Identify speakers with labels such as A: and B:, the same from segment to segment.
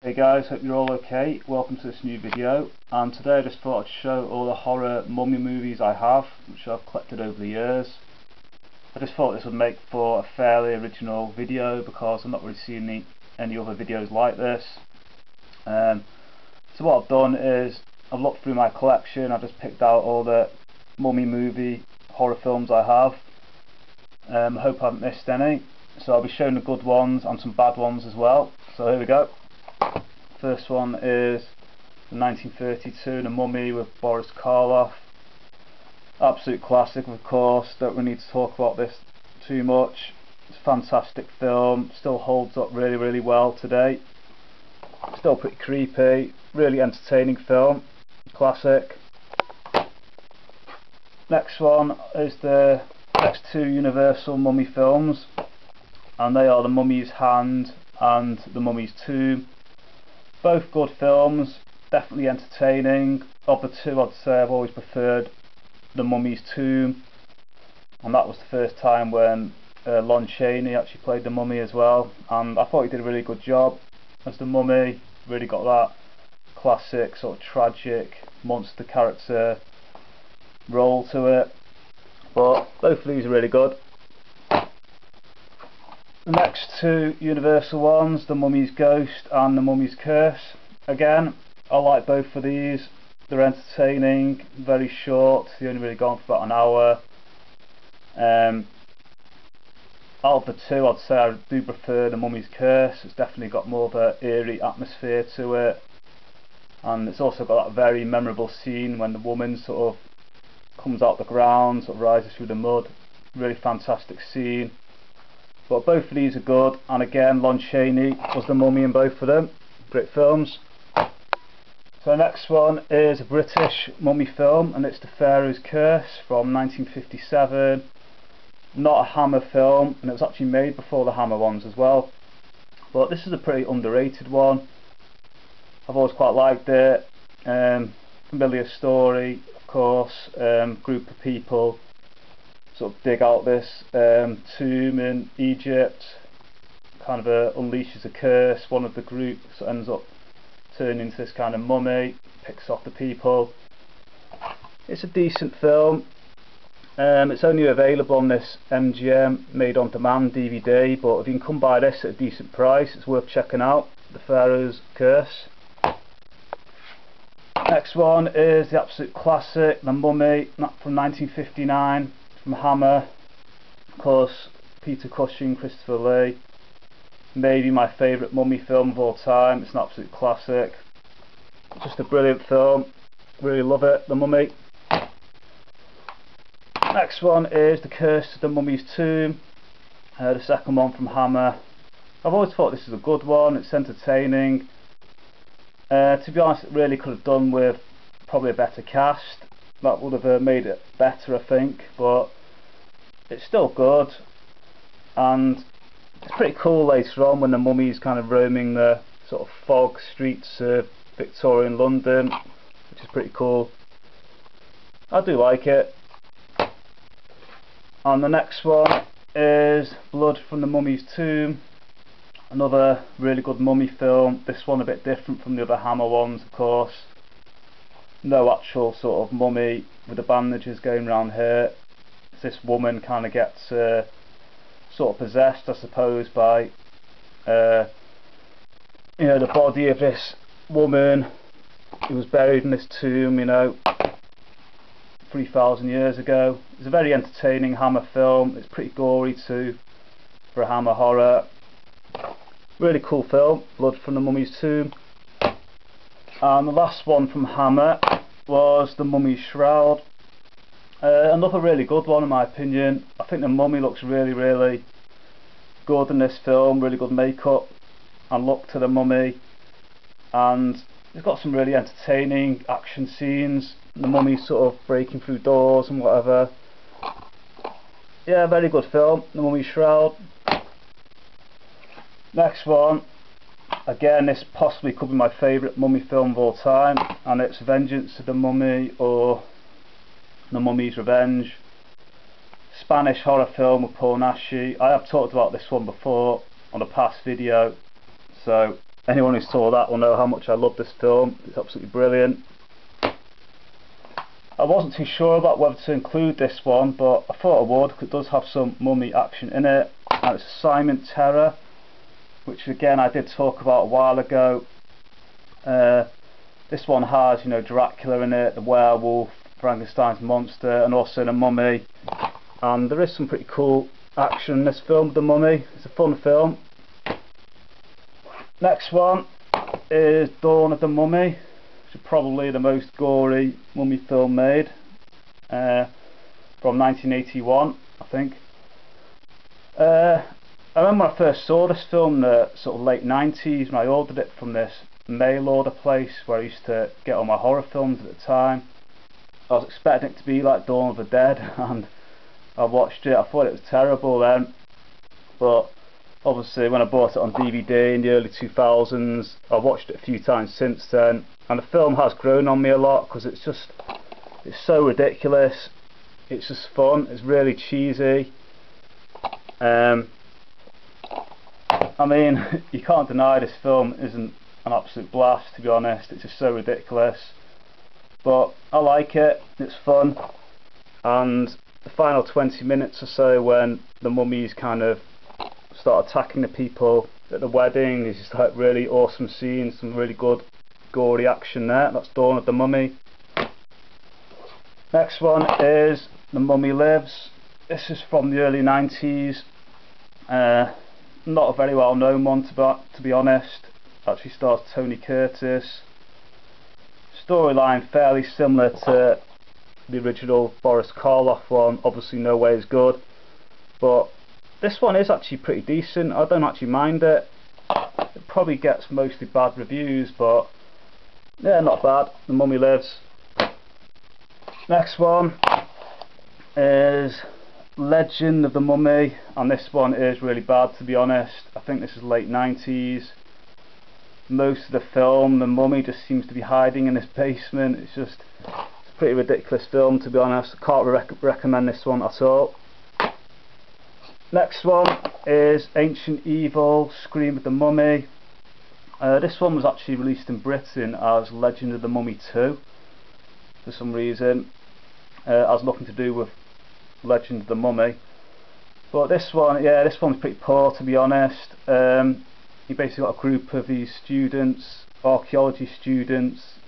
A: Hey guys, hope you're all okay. Welcome to this new video, and today I just thought I'd show all the horror mummy movies I have, which I've collected over the years. I just thought this would make for a fairly original video because I'm not really seeing any other videos like this. So what I've done is I've looked through my collection. I've just picked out all the mummy movie horror films I have. I hope I haven't missed any. So I'll be showing the good ones and some bad ones as well. So here we go. First one is the 1932 The Mummy with Boris Karloff. Absolute classic, of course. Don't really need to talk about this too much. It's a fantastic film. Still holds up really well today. Still pretty creepy. Really entertaining film. Classic. Next one is the next two Universal Mummy films, and they are The Mummy's Hand and The Mummy's Tomb. Both good films, definitely entertaining. Of the two, I'd say I've always preferred The Mummy's Tomb, and that was the first time when Lon Chaney actually played the Mummy as well, and I thought he did a really good job as the Mummy. Really got that classic sort of tragic monster character role to it, but both of these are really good. The next two Universal ones, The Mummy's Ghost and The Mummy's Curse. Again, I like both of these. They're entertaining, very short. They only really gone for about an hour. Out of the two, I'd say I do prefer The Mummy's Curse. It's definitely got more of an eerie atmosphere to it, and it's also got that very memorable scene when the woman sort of comes out the ground, sort of rises through the mud. Really fantastic scene. But both of these are good, and again, Lon Chaney was the Mummy in both of them. Great films. So the next one is a British mummy film, and it's The Pharaoh's Curse from 1957. Not a Hammer film, and it was actually made before the Hammer ones as well. But this is a pretty underrated one. I've always quite liked it. Familiar story, of course. Group of people sort of dig out this tomb in Egypt, kind of unleashes a curse. One of the group sort of ends up turning into this kind of mummy, picks off the people. It's a decent film. It's only available on this MGM made on demand DVD, but if you can come by this at a decent price, it's worth checking out. The Pharaoh's Curse. Next one is the absolute classic, The Mummy, from 1959. From Hammer, of course. Peter Cushing, Christopher Lee. Maybe my favourite mummy film of all time. It's an absolute classic. Just a brilliant film. Really love it. The Mummy. Next one is The Curse of the Mummy's Tomb. The second one from Hammer. I've always thought this is a good one. It's entertaining. To be honest, it really could have done with probably a better cast. That would have made it better, I think, but it's still good, and it's pretty cool later on when the mummy's kind of roaming the sort of fog streets of Victorian London, which is pretty cool. I do like it. And the next one is Blood from the Mummy's Tomb, another really good mummy film. This one a bit different from the other Hammer ones, of course. No actual sort of mummy with the bandages going around here. This woman kind of gets sort of possessed, I suppose, by the body of this woman who was buried in this tomb, 3,000 years ago. It's a very entertaining Hammer film. It's pretty gory too for a Hammer horror. Really cool film, Blood from the Mummy's Tomb. And the last one from Hammer was The Mummy's Shroud. Another really good one in my opinion. I think the mummy looks really good in this film. Really good makeup and look to the mummy, and it's got some really entertaining action scenes. The mummy sort of breaking through doors and whatever. Yeah, very good film, The Mummy's Shroud. Next one. Again, this possibly could be my favourite mummy film of all time, and it's Vengeance of the Mummy or The Mummy's Revenge. Spanish horror film with Paul Naschy. I have talked about this one before on a past video, so anyone who saw that will know how much I love this film. It's absolutely brilliant. I wasn't too sure about whether to include this one, but I thought I would because it does have some mummy action in it, and it's Silent Terror, which again I did talk about a while ago. This one has, you know, Dracula in it, the werewolf, Frankenstein's monster, and also the mummy. And there is some pretty cool action in this film, The Mummy. It's a fun film. Next one is Dawn of the Mummy, which is probably the most gory mummy film made, from 1981, I think. I remember when I first saw this film in the sort of late 90s, when I ordered it from this mail order place where I used to get all my horror films at the time. I was expecting it to be like Dawn of the Dead, and I watched it. I thought it was terrible then, but obviously when I bought it on DVD in the early 2000s, I watched it a few times since then, and the film has grown on me a lot because it's so ridiculous. It's just fun. It's really cheesy. I mean, you can't deny this film isn't an absolute blast, to be honest. It's just so ridiculous, but I like it. It's fun. And the final 20 minutes or so, when the mummies kind of start attacking the people at the wedding, is just like really awesome scenes, some really good gory action there. That's Dawn of the Mummy. Next one is The Mummy Lives. This is from the early 90s. Not a very well known one, to be honest. Actually stars Tony Curtis. Storyline fairly similar to the original Boris Karloff one. Obviously No Way Is Good, but this one is actually pretty decent. I don't actually mind it. It probably gets mostly bad reviews, but yeah, not bad. The Mummy Lives. Next one is Legend of the Mummy, and this one is really bad, to be honest. I think this is late 90s. Most of the film, the mummy just seems to be hiding in this basement. It's a pretty ridiculous film, to be honest. I can't recommend this one at all. Next one is Ancient Evil, Scream of the Mummy. This one was actually released in Britain as Legend of the Mummy 2 for some reason. Has nothing to do with Legend of the Mummy. But this one, yeah, this one's pretty poor, to be honest. You basically got a group of these students, archaeology students,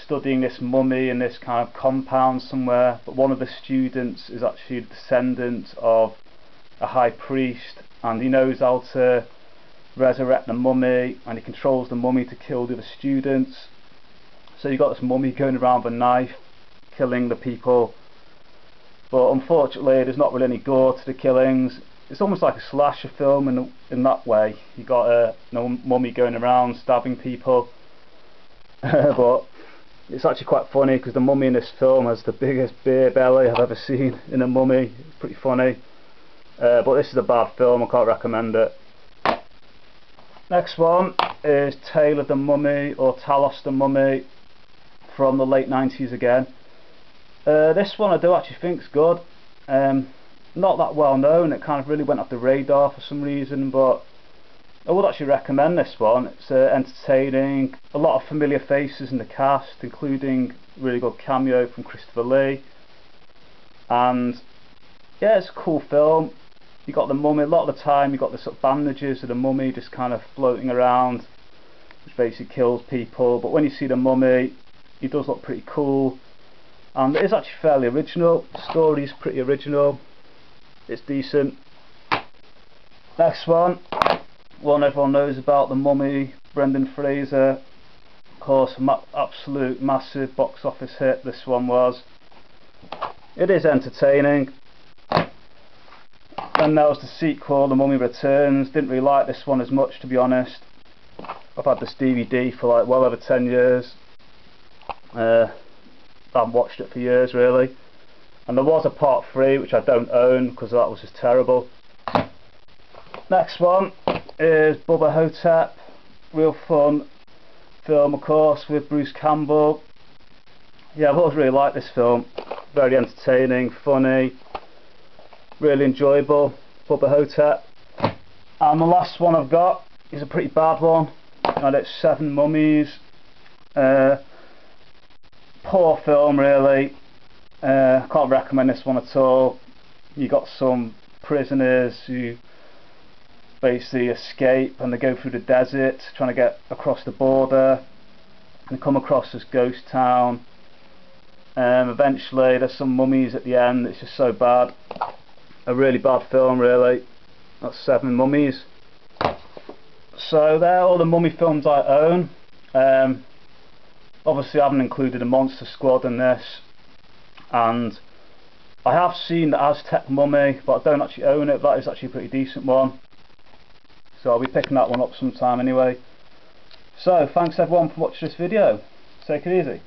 A: studying this mummy in this kind of compound somewhere, but one of the students is actually the descendant of a high priest, and he knows how to resurrect the mummy, and he controls the mummy to kill the other students. So you got this mummy going around with a knife killing the people, but unfortunately there's not really any gore to the killings. It's almost like a slasher film in that way. You got a mummy going around stabbing people, but it's actually quite funny because the mummy in this film has the biggest beer belly I've ever seen in a mummy. It's pretty funny, but this is a bad film. I can't recommend it. Next one is Tale of the Mummy, or Talos the Mummy, from the late 90s again. This one I do actually think is good. Not that well known. It kind of really went off the radar for some reason, but I would actually recommend this one. It's entertaining, a lot of familiar faces in the cast, including a really good cameo from Christopher Lee, and yeah, it's a cool film. You got the mummy, a lot of the time you got the sort of bandages of the mummy just kind of floating around, which basically kills people, but when you see the mummy, he does look pretty cool, and it is actually fairly original. The story is pretty original. It's decent. Next one everyone knows about, The Mummy, Brendan Fraser. Of course, absolute massive box office hit this one was. It is entertaining. Then there was the sequel, The Mummy Returns. Didn't really like this one as much, to be honest. I've had this DVD for like well over 10 years. I haven't watched it for years really. And there was a part 3 which I don't own because that was just terrible. Next one is Bubba Hotep. Real fun film, of course, with Bruce Campbell. Yeah, I've always really liked this film. Very entertaining, funny, really enjoyable. Bubba Hotep. And the last one I've got is a pretty bad one. and it's Seven Mummies. Poor film really. Can't recommend this one at all. You got some prisoners who basically escape and they go through the desert trying to get across the border and come across this ghost town. Eventually there's some mummies at the end. It's just so bad. A really bad film really. That's Seven Mummies. So they're all the mummy films I own. Obviously I haven't included a Monster Squad in this, and I have seen the Aztec Mummy, but I don't actually own it. That is actually a pretty decent one, so I'll be picking that one up sometime anyway. So thanks everyone for watching this video. Take it easy.